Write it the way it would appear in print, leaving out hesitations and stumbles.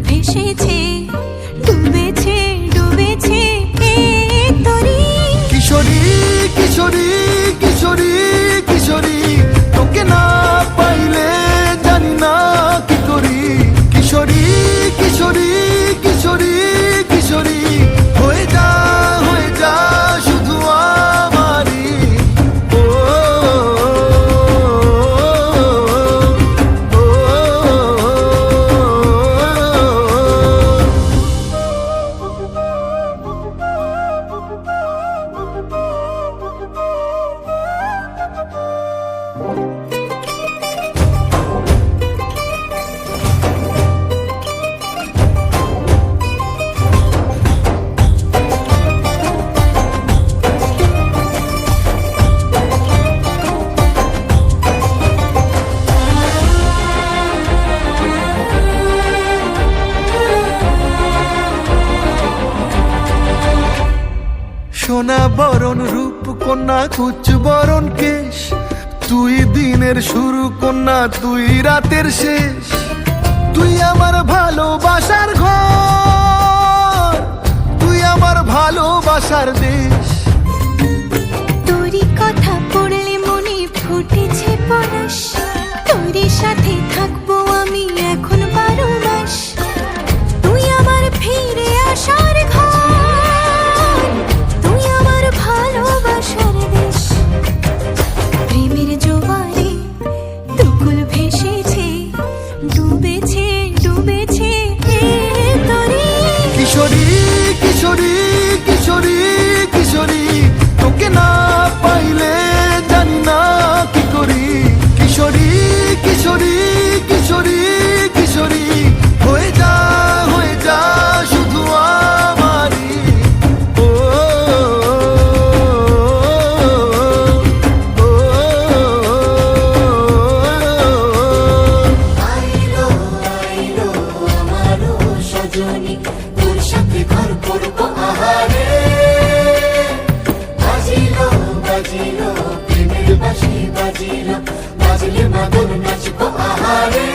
ভেসেছে, ডুবেছে ডুবেছে এই তরি। কিশোরী কিশোরী কিশোরী কিশোরী, তোকে না পাইলে জানি না কি করি। কিশোরী কিশোরী কিশোরী কিশোরী, হয়ে যা শুধু আমারই। ও, ও, ও, সোনা বরণ রূপ কন্যা কুচ বরণ কেশ, তুই দিনের শুরু কন্যা তুই রাতের শেষ। তুই আমার ভালোবাসার ঘর, তুই আমার ভালোবাসার দেশ। তোরই কথা পড়লে মনে ফুটেছে পরশ, তোরই সাথে থাকবো আমি এখন 12 মাস। তুই আমার ফিরে আসার ঘর, তুই আমার ভালোবাসার দেশ। প্রেমের জোয়ারে দুকুল ভেসেছে, ডুবেছে ডুবেছে এই তরি। কিশোরী কিশোরী কিশোরী কিশোরী, তোকে না পাইলে জানি না কি করি। কিশোরী কিশোরী কিশোরী কিশোরী, হয়ে যা শুধু আমারই। ও, ও, ও, আইলো আইলো আমারও সজনী, তোর সাথে ঘর করবো আহারে। বাজিলো বাজিলো প্রেমের বাঁশি বাজিলো, বাজলে মাদল নাচবো আহারে।